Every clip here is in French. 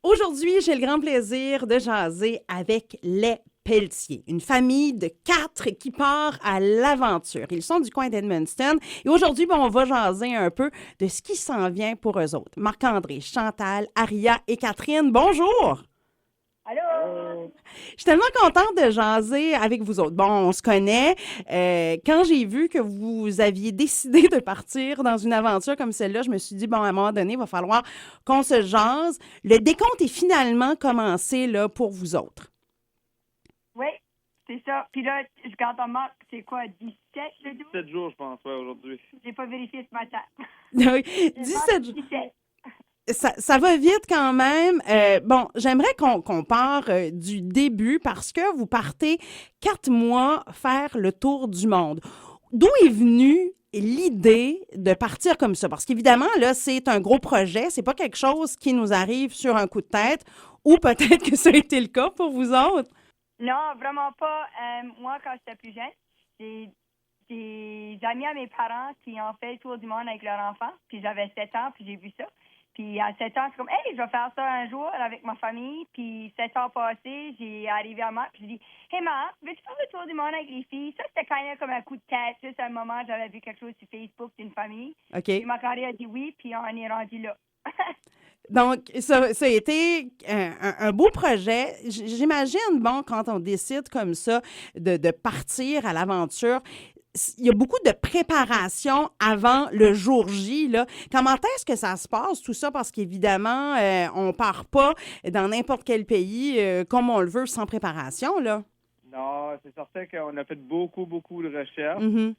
Aujourd'hui, j'ai le grand plaisir de jaser avec les Pelletier, une famille de 4 qui part à l'aventure. Ils sont du coin d'Edmundston et aujourd'hui, on va jaser un peu de ce qui s'en vient pour eux autres. Marc-André, Chantal, Aria et Catherine, bonjour! Allô? Je suis tellement contente de jaser avec vous autres. Bon, on se connaît. Quand j'ai vu que vous aviez décidé de partir dans une aventure comme celle-là, je me suis dit, bon, à un moment donné, il va falloir qu'on se jase. Le décompte est finalement commencé là, pour vous autres. Oui, c'est ça. Puis là, je garde en marque, c'est quoi, 17 le 12? 7 jours, je pense, ouais, aujourd'hui. J'ai pas vérifié ce matin. Oui, Je 17 jours. 17. Ça va vite quand même. Bon, j'aimerais qu'on part du début parce que vous partez 4 mois faire le tour du monde. D'où est venue l'idée de partir comme ça? Parce qu'évidemment, là, c'est un gros projet. C'est pas quelque chose qui nous arrive sur un coup de tête ou peut-être que ça a été le cas pour vous autres. Non, vraiment pas. Moi, quand j'étais plus jeune, j'ai des amis à mes parents qui ont fait le tour du monde avec leur enfant. Puis j'avais 7 ans, puis j'ai vu ça. Puis à 7 ans, c'est comme, hey, je vais faire ça un jour avec ma famille. Puis 7 ans passés, j'ai arrivé à Marc, puis j'ai dit, hey Marc, veux-tu faire le tour du monde avec les filles? Ça, c'était quand même comme un coup de tête. Juste à un moment, j'avais vu quelque chose sur Facebook d'une famille. OK. Puis Marc-André a dit oui, puis on est rendu là. Donc, ça a été un beau projet. J'imagine, bon, quand on décide comme ça de partir à l'aventure, il y a beaucoup de préparation avant le jour J, là. Comment est-ce que ça se passe, tout ça? Parce qu'évidemment, on part pas dans n'importe quel pays comme on le veut, sans préparation, là. Non, c'est certain qu'on a fait beaucoup de recherches. Mhm.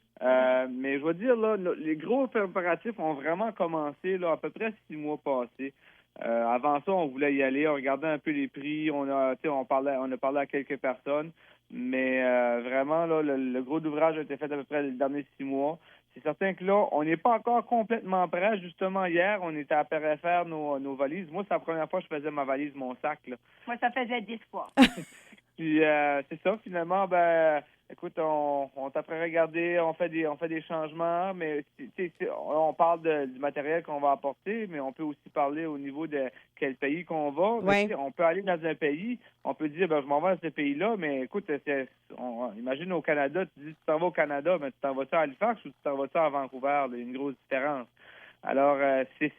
Mais je dois dire, là, les gros préparatifs ont vraiment commencé là, à peu près 6 mois passés. Avant ça, on voulait y aller, on regardait un peu les prix, on a parlé à quelques personnes, mais vraiment, là, le gros ouvrage a été fait à peu près les derniers 6 mois. C'est certain que là, on n'est pas encore complètement prêt. Justement, hier, on était à faire nos valises. Moi, c'est la première fois que je faisais ma valise, mon sac, là. Moi, ça faisait 10 fois. Puis c'est ça, finalement, écoute, on t'a fait regarder, on fait des changements, mais on parle du matériel qu'on va apporter, mais on peut aussi parler au niveau de quel pays qu'on va. Ouais. On peut aller dans un pays, on peut dire, je m'en vais dans ce pays-là, mais écoute, imagine au Canada, tu dis, tu t'en vas au Canada, mais tu t'en vas-tu à Halifax ou tu t'en vas-tu à Vancouver? Il y a une grosse différence. Alors, c'est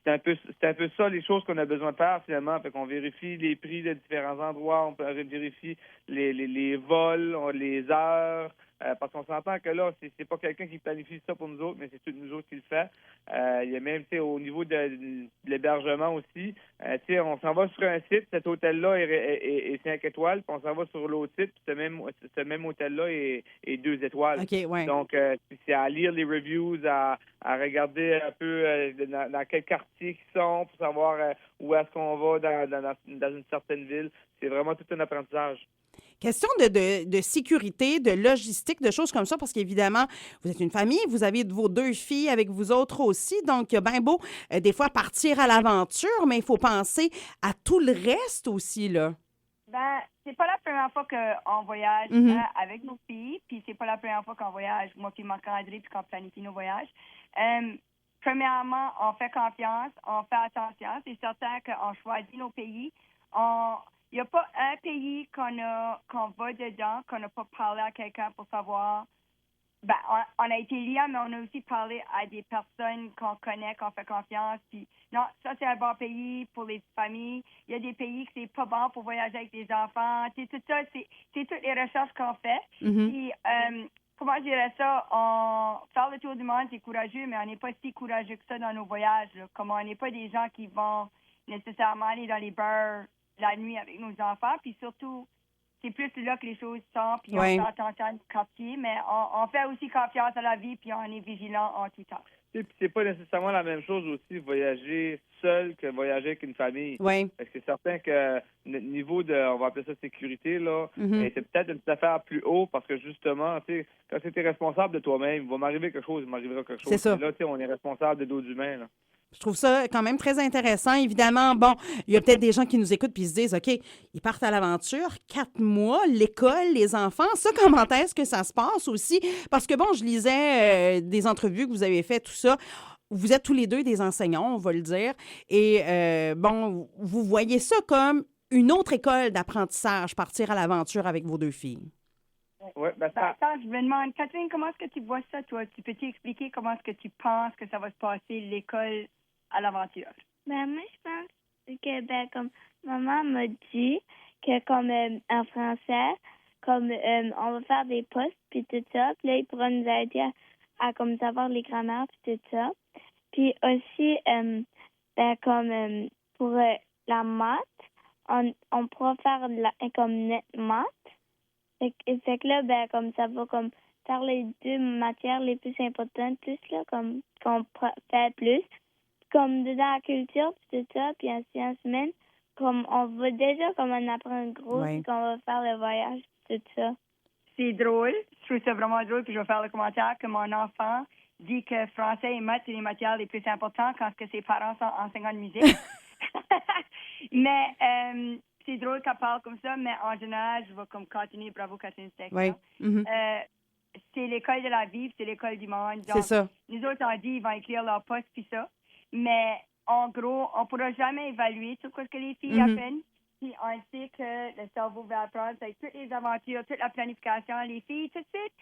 un peu ça les choses qu'on a besoin de faire finalement. Fait qu'on vérifie les prix de différents endroits, on vérifie les vols, les heures, parce qu'on s'entend que là, c'est pas quelqu'un qui planifie ça pour nous autres, mais c'est tous nous autres qui le fait. Il y a même, au niveau de l'hébergement aussi, on s'en va sur un site, cet hôtel-là est 5 étoiles, puis on s'en va sur l'autre site, puis ce même hôtel-là est 2 étoiles. OK, ouais. Donc, c'est à lire les reviews, à regarder un peu dans quel quartier ils sont pour savoir où est-ce qu'on va dans une certaine ville. C'est vraiment tout un apprentissage. Question de sécurité, de logistique, de choses comme ça, parce qu'évidemment, vous êtes une famille, vous avez vos 2 filles avec vous autres aussi, donc il y a bien beau, des fois, partir à l'aventure, mais il faut penser à tout le reste aussi, là. C'est pas la première fois qu'on voyage avec nos filles, puis c'est pas la première fois qu'on voyage, moi puis Marc-André, puis qu'on planifie nos voyages. Premièrement, on fait confiance, on fait attention. C'est certain qu'on choisit nos pays. Il n'y a pas un pays qu'on va dedans, qu'on n'a pas parlé à quelqu'un pour savoir. On a été liés, mais on a aussi parlé à des personnes qu'on connaît, qu'on fait confiance. Puis, non, ça, c'est un bon pays pour les familles. Il y a des pays que c'est pas bon pour voyager avec des enfants. C'est tout ça, c'est toutes les recherches qu'on fait. Mhm. Puis, comment je dirais ça? Faire le tour du monde, c'est courageux, mais on n'est pas si courageux que ça dans nos voyages, là. Comme on n'est pas des gens qui vont nécessairement aller dans les bars la nuit avec nos enfants. Puis surtout, c'est plus là que les choses sont, puis on fait attention au quartier, mais on fait aussi confiance à la vie, puis on est vigilant en tout temps. Puis c'est pas nécessairement la même chose aussi voyager seul que voyager avec une famille. Oui. Parce que c'est certain que notre niveau de, on va appeler ça sécurité, là, c'est peut-être une affaire plus haut parce que justement, tu sais, quand tu es responsable de toi-même, il va m'arriver quelque chose, il m'arrivera quelque chose. C'est ça. Et là, tu sais, on est responsable de d'autres humains, là. Je trouve ça quand même très intéressant. Évidemment, bon, il y a peut-être des gens qui nous écoutent puis se disent, OK, ils partent à l'aventure, 4 mois, l'école, les enfants. Ça, comment est-ce que ça se passe aussi? Parce que, bon, je lisais des entrevues que vous avez faites, tout ça. vous êtes tous les deux des enseignants, on va le dire, et bon, vous voyez ça comme une autre école d'apprentissage, partir à l'aventure avec vos deux filles. Oui, ben Ben, ça, attends, je me demande, Catherine, comment est-ce que tu vois ça, toi? Tu peux-tu expliquer comment est-ce que tu penses que ça va se passer, l'école à l'aventure? Ben, moi, je pense que, ben, comme maman m'a dit que, comme en français, comme on va faire des postes, puis tout ça, puis là, il pourra nous aider à comme savoir les grammaires, puis tout ça. Puis aussi, ben, comme pour la maths, on pourra faire comme net maths. Fait que là, ben, comme ça va comme faire les deux matières les plus importantes, plus là, comme qu'on fait plus. Comme dans la culture, puis tout ça, puis en sciences humaines, comme on va déjà comme en apprendre gros, Ouais. puis qu'on va faire le voyage, puis tout ça. C'est drôle, je trouve ça vraiment drôle, puis je vais faire le commentaire que mon enfant dit que français et maths, c'est les matières les plus importantes quand que ses parents sont enseignants de musique. Mais c'est drôle qu'elle parle comme ça, mais en général, je vais comme continuer. Bravo, Catherine, c'était Oui. excellent. Mhm. C'est l'école de la vie, puis c'est l'école du monde. C'est Donc, ça. nous autres, on dit ils vont écrire leur poste, puis ça. Mais en gros, on ne pourra jamais évaluer tout ce que les filles Mhm. apprennent. Puis on sait que le cerveau va apprendre avec toutes les aventures, toute la planification. Les filles, tout de suite,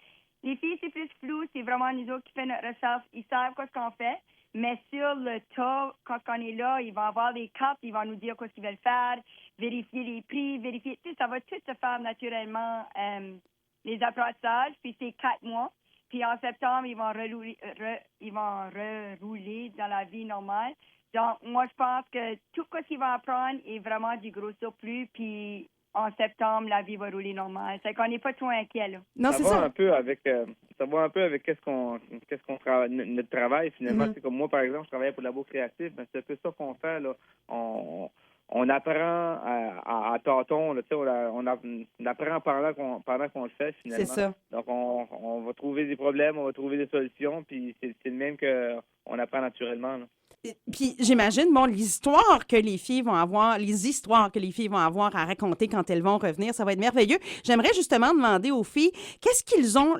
les filles, c'est plus flou. C'est vraiment nous autres qui faisons notre recherche. Ils savent ce qu'on fait. Mais sur le tas, quand on est là, ils vont avoir des cartes, ils vont nous dire ce qu'ils veulent faire, vérifier les prix, vérifier. Tu sais, ça va tout se faire naturellement, les apprentissages. Puis c'est 4 mois. Puis en septembre, ils vont rerouler dans la vie normale. Donc, moi, je pense que tout ce qu'ils vont apprendre est vraiment du gros surplus. Puis en septembre, la vie va rouler normal. C'est qu'on n'est pas trop inquiet, là. Non, ça c'est va ça. un peu avec ça va un peu avec qu'est-ce qu'on travaille, notre travail finalement. Mhm. C'est comme moi par exemple, je travaillais pour Labo Créatif, mais c'est un peu ça qu'on fait là. On apprend à tâtons, là, tu sais, on apprend pendant qu'on le fait finalement. C'est ça. Donc on va trouver des problèmes, on va trouver des solutions, puis c'est le même que on apprend naturellement. Là. Puis j'imagine, bon, les histoires que les filles vont avoir à raconter quand elles vont revenir, ça va être merveilleux. J'aimerais justement demander aux filles, qu'est-ce qu'elles ont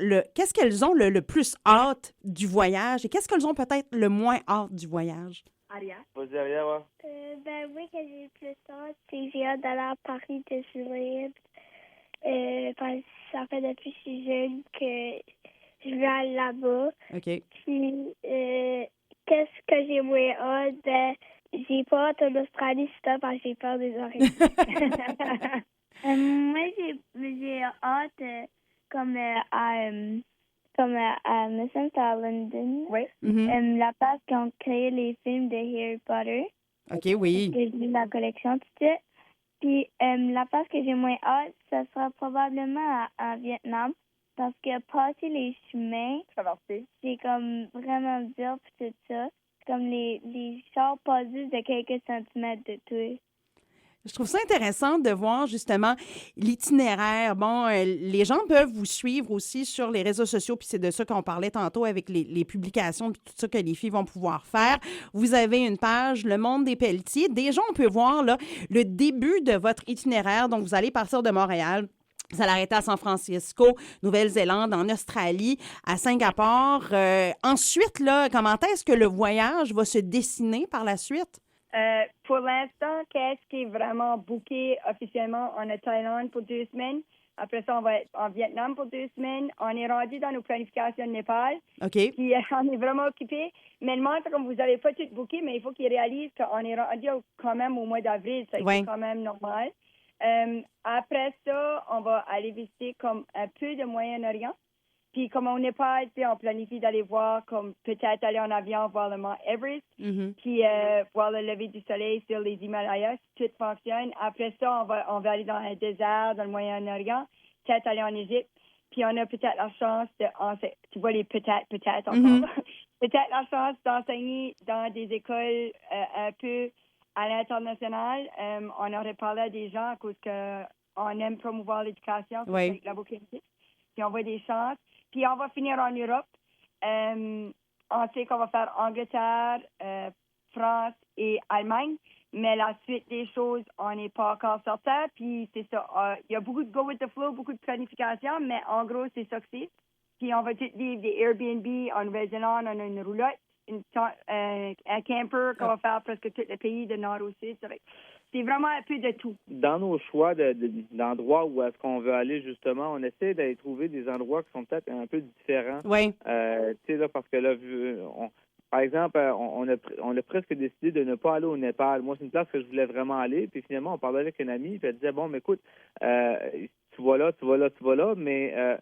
le plus hâte du voyage et qu'est-ce qu'elles ont peut-être le moins hâte du voyage? Aria? Vas-y, Aria, ouais. Ben oui, que j'ai plus hâte, c'est que j'ai hâte d'aller à Paris de Disneyland. Parce que ça fait depuis que je suis jeune que je vais aller là-bas. OK. Puis, qu'est-ce que j'ai moins hâte? Ben, j'ai pas hâte en Australie, c'est ça, parce que j'ai peur des oreilles. Moi, j'ai hâte me semble que c'est à London. Oui. Mhm. La place qui ont créé les films de Harry Potter. OK, oui. J'ai lu la collection, tout ça. Puis la place que j'ai moins hâte, ça sera probablement en Vietnam. Parce que passer les chemins, Traversée. c'est comme vraiment dur, puis tout ça. C'est comme les chars passent juste de quelques centimètres de tout. Je trouve ça intéressant de voir justement l'itinéraire. Bon, les gens peuvent vous suivre aussi sur les réseaux sociaux, puis c'est de ça qu'on parlait tantôt avec les publications, puis tout ça que les filles vont pouvoir faire. Vous avez une page, Le Monde des Pelletiers. Déjà, on peut voir là, le début de votre itinéraire. Donc, vous allez partir de Montréal. Vous allez arrêter à San Francisco, Nouvelle-Zélande, en Australie, à Singapour. Ensuite, là, comment est-ce que le voyage va se dessiner par la suite? Pour l'instant, qu'est-ce qui est vraiment booké officiellement? On est Thaïlande pour 2 semaines. Après ça, on va être en Vietnam pour 2 semaines. On est rendu dans nos planifications de Népal. OK. Puis on est vraiment occupés. Mais le monde, c'est comme vous n'avez pas tout booké, mais il faut qu'ils réalisent qu'on est rendu quand même au mois d'avril. C'est quand même normal. Après ça, on va aller visiter comme un peu de Moyen-Orient. Puis comme on n'est pas, on planifie d'aller voir, comme peut-être aller en avion, voir le mont Everest, puis voir le lever du soleil sur les Himalayas, si tout fonctionne. Après ça, on va aller dans un désert, dans le Moyen-Orient, peut-être aller en Égypte. Puis on a peut-être la chance tu vois les peut-être encore, peut-être la chance d'enseigner dans des écoles un peu à l'international. On aurait parlé à des gens à cause qu'on aime promouvoir l'éducation, avec Labo Créatif. Puis on voit des chances. Puis on va finir en Europe. On sait qu'on va faire Angleterre, France et Allemagne. Mais la suite des choses, on n'est pas encore certain. Puis c'est ça. Il y a beaucoup de go with the flow, beaucoup de planification, mais en gros, c'est ça que c'est. Puis on va tout vivre des Airbnb en Nouvelle-Zélande, on a une roulotte. un camper qu'on va faire presque tout le pays de nord au sud. C'est vraiment un peu de tout. Dans nos choix d'endroits où est-ce qu'on veut aller, justement, on essaie d'aller trouver des endroits qui sont peut-être un peu différents. Oui. Tu sais, là, parce que là, par exemple, on a presque décidé de ne pas aller au Népal. Moi, c'est une place que je voulais vraiment aller. Puis finalement, on parlait avec une amie, puis elle disait, bon, mais écoute, tu vas là, mais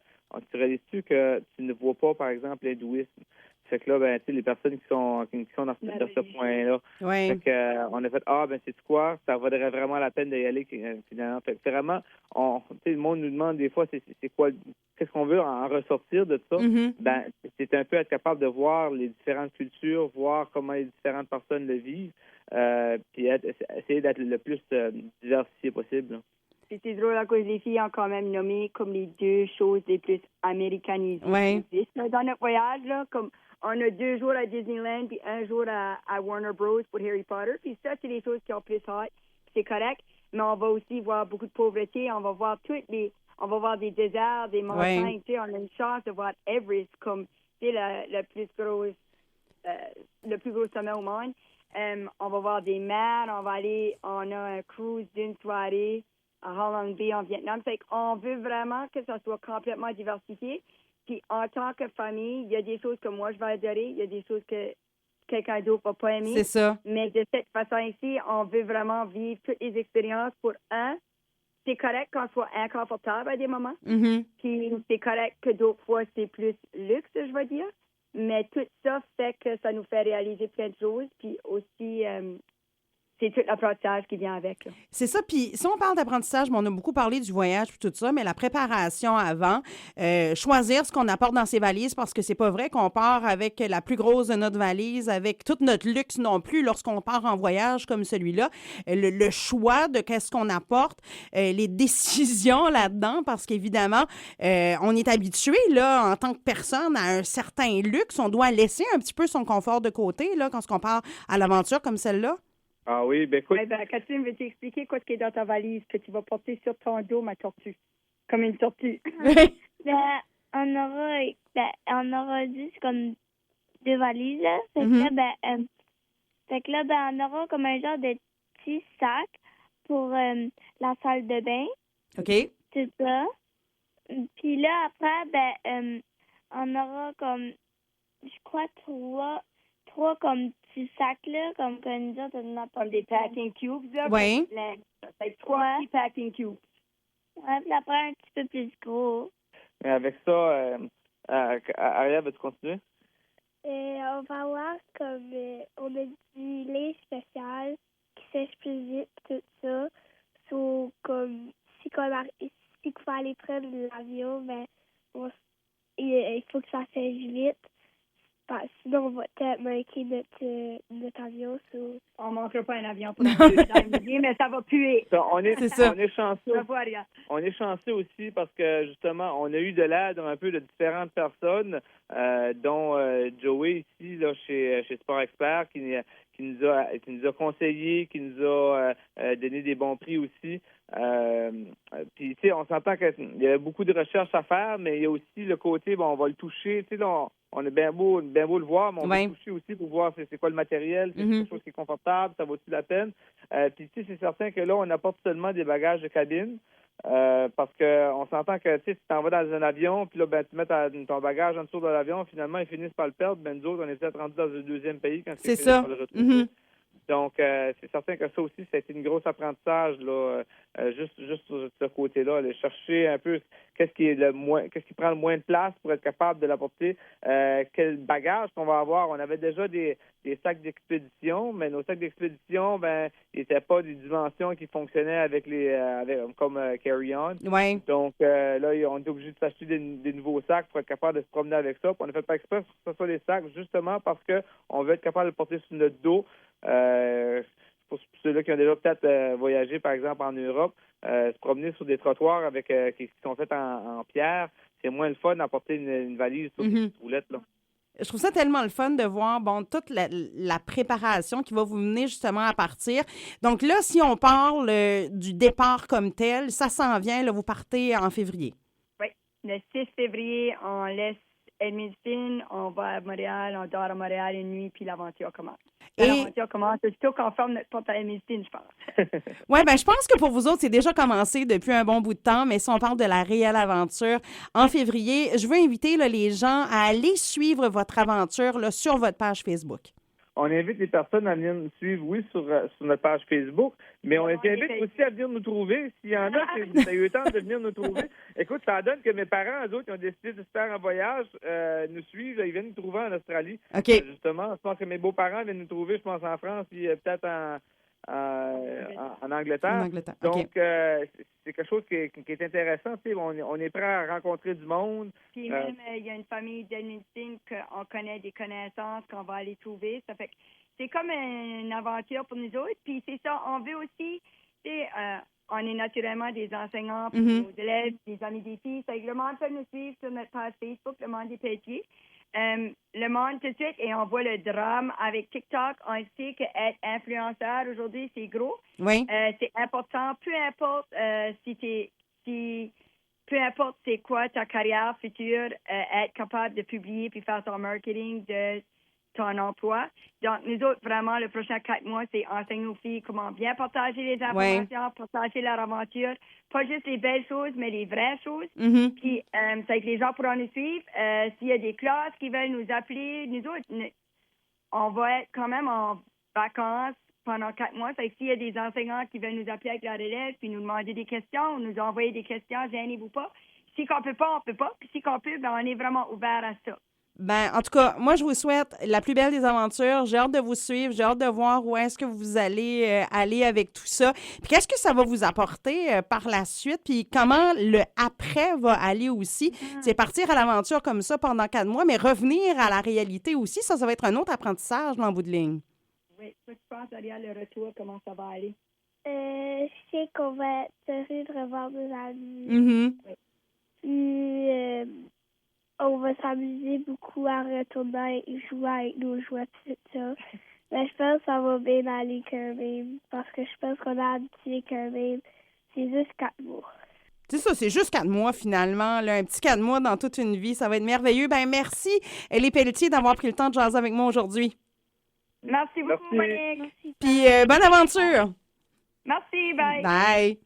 tu réalises-tu que tu ne vois pas, par exemple, l'hindouisme? Fait que là, ben, tu sais, les personnes qui sont dans ce point-là. Oui. Fait que, on a fait, c'est quoi? Ça vaudrait vraiment la peine d'y aller, finalement. Fait que c'est vraiment, tu sais, le monde nous demande des fois, c'est quoi, qu'est-ce qu'on veut en ressortir de ça? Mm-hmm. Ben, c'est un peu être capable de voir les différentes cultures, voir comment les différentes personnes le vivent, puis essayer d'être le plus diversifié possible, là. Puis c'est drôle à cause les filles ont quand même nommé comme les deux choses les plus américanisées Ouais. qui existent dans notre voyage, là, comme on a 2 jours à Disneyland puis 1 jour à Warner Bros. Pour Harry Potter. Puis ça, c'est des choses qui ont plus hâte. C'est correct. Mais on va aussi voir beaucoup de pauvreté. On va voir on va voir des déserts, des montagnes. Ouais. Tu sais, on a une chance de voir Everest comme, tu sais, le plus gros sommet au monde. On va voir des mers. On a un cruise d'une soirée à Ha Long Bay en Vietnam. Fait qu'on veut vraiment que ça soit complètement diversifié. Puis en tant que famille, il y a des choses que moi je vais adorer, il y a des choses que quelqu'un d'autre va pas aimer. C'est ça. Mais de cette façon ici, on veut vraiment vivre toutes les expériences pour c'est correct qu'on soit inconfortable à des moments. Mm-hmm. Puis c'est correct que d'autres fois c'est plus luxe, je vais dire. Mais tout ça fait que ça nous fait réaliser plein de choses. Puis aussi, c'est tout l'apprentissage qui vient avec, là. C'est ça. Puis si on parle d'apprentissage, on a beaucoup parlé du voyage puis tout ça, mais la préparation avant, choisir ce qu'on apporte dans ses valises, parce que c'est pas vrai qu'on part avec la plus grosse de notre valise, avec tout notre luxe non plus lorsqu'on part en voyage comme celui-là. Le choix de qu'est-ce qu'on apporte, les décisions là-dedans, parce qu'évidemment, on est habitué, là, en tant que personne, à un certain luxe. On doit laisser un petit peu son confort de côté, là, quand on part à l'aventure comme celle-là. Ah oui, ben écout. Catherine, veux-tu expliquer quoi ce qui est dans ta valise que tu vas porter sur ton dos, ma tortue? Comme une tortue. On aura juste comme 2 valises, là. Fait que là, on aura comme un genre de petit sac pour la salle de bain. OK. C'est ça. Puis là, après, on aura comme, je crois, 3 comme petits sacs, là, comme nous autres, on a pas Comme des packing cubes, là. Oui. C'est 3 petits packing cubes. Ouais, puis après, un petit peu plus gros. Mais avec ça, Ariel, veux-tu continuer? On va avoir comme, on a du lait spécial qui sèche plus vite, tout ça. So, comme, si il faut aller prendre l'avion, ben, il faut que ça sèche vite. Sinon, on va peut-être manquer notre avion. On ne manquera pas un avion pour mais ça va puer. On est chanceux. Ça va, rien. On est chanceux aussi parce que, justement, on a eu de l'aide un peu de différentes personnes, dont Joey ici, là, chez Sport Expert, qui nous a conseillé, qui nous a donné des bons prix aussi. Puis, tu sais, on s'entend qu'il y a beaucoup de recherches à faire, mais il y a aussi le côté, on va le toucher, tu sais, on est bien beau le voir, mais on va le toucher aussi pour voir c'est quoi le matériel, c'est quelque chose qui est confortable, ça vaut-tu la peine. Puis, tu sais, c'est certain que là, on apporte seulement des bagages de cabine. Parce que on s'entend que tu t'en vas dans un avion, puis là, tu mets ton bagage en dessous de l'avion, finalement, ils finissent par le perdre. Nous autres, on est peut-être rendus dans un deuxième pays quand c'est ça. par le retrouver. Donc, c'est certain que ça aussi, ça a été une grosse apprentissage, là, juste sur ce côté-là, aller chercher un peu qu'est-ce qui prend le moins de place pour être capable de l'apporter, quel bagage qu'on va avoir. On avait déjà des sacs d'expédition, mais nos sacs d'expédition, ils n'étaient pas des dimensions qui fonctionnaient avec comme carry-on. Ouais. Donc, là, on est obligé de s'acheter des nouveaux sacs pour être capable de se promener avec ça. Puis on a fait pas exprès pour que ce soit des sacs, justement parce qu'on veut être capable de le porter sur notre dos. Pour ceux-là qui ont déjà peut-être voyagé, par exemple, en Europe, se promener sur des trottoirs qui sont faits en pierre, c'est moins le fun d'emporter une valise sur des roulettes, là. Je trouve ça tellement le fun de voir, toute la préparation qui va vous mener justement à partir. Donc là, si on parle du départ comme tel, ça s'en vient, là, vous partez en février. Oui, le 6 février, on laisse Edmundston, on va à Montréal, on dort à Montréal une nuit, puis l'aventure commence. Et- L'aventure commence, surtout qu'on ferme notre porte à Edmundston, je pense. Oui, ben je pense que pour vous autres, c'est déjà commencé depuis un bon bout de temps, mais si on parle de la réelle aventure, en février, je veux inviter là, les gens à aller suivre votre aventure là, sur votre page Facebook. On invite les personnes à venir nous suivre, oui, sur notre page Facebook, mais on les invite aussi à venir nous trouver. S'il y en a qui ont eu le temps de venir nous trouver, écoute, ça donne que mes parents, eux autres, ils ont décidé de se faire un voyage, nous suivre, ils viennent nous trouver en Australie. OK. Justement, je pense que mes beaux-parents viennent nous trouver, je pense, en France, puis peut-être en Angleterre. En Angleterre, OK. Donc, c'est quelque chose qui est intéressant. Tu sais, on est prêt à rencontrer du monde. Puis même, il y a une famille d'Edmundston qu'on connaît des connaissances qu'on va aller trouver. Ça fait que c'est comme une aventure pour nous autres. Puis c'est ça, on veut aussi, tu sais, on est naturellement des enseignants, puis nos élèves, des amis des filles. Ça fait que le monde peut nous suivre sur notre page Facebook, le monde des Pelletiers. Le monde tout de suite, et on voit le drame avec TikTok. On sait qu'être influenceur aujourd'hui, c'est gros. Oui. C'est important. Peu importe peu importe c'est quoi ta carrière future, être capable de publier puis faire ton marketing de ton emploi. Donc, nous autres, vraiment, le prochain 4 mois, c'est enseigner aux filles comment bien partager les informations, partager leur aventure. Pas juste les belles choses, mais les vraies choses. Puis, c'est que les gens pourront nous suivre. S'il y a des classes qui veulent nous appeler, nous autres, on va être quand même en vacances pendant 4 mois. C'est que s'il y a des enseignants qui veulent nous appeler avec leur élève puis nous demander des questions, nous envoyer des questions, gênez-vous pas. Si qu'on peut pas, on peut pas. Puis si qu'on peut, ben on est vraiment ouvert à ça. Ben, en tout cas, moi, je vous souhaite la plus belle des aventures. J'ai hâte de vous suivre. J'ai hâte de voir où est-ce que vous allez aller avec tout ça. Puis qu'est-ce que ça va vous apporter par la suite? Puis comment le après va aller aussi? C'est partir à l'aventure comme ça pendant 4 mois, mais revenir à la réalité aussi. Ça va être un autre apprentissage en bout de ligne. Oui, toi, tu penses, Ariel, le retour, comment ça va aller? Je sais qu'on va être heureux de revoir nos amis. Mm-hmm. Puis, on va s'amuser beaucoup en retournant et jouer avec nos jouets et tout ça. Mais je pense que ça va bien aller quand même. Parce que je pense qu'on a habitué quand même. C'est juste 4 mois. C'est ça, c'est juste 4 mois finalement. Là, un petit 4 mois dans toute une vie. Ça va être merveilleux. Ben merci, les Pelletiers, d'avoir pris le temps de jaser avec moi aujourd'hui. Merci beaucoup, Monique. Puis bonne aventure. Merci, bye. Bye.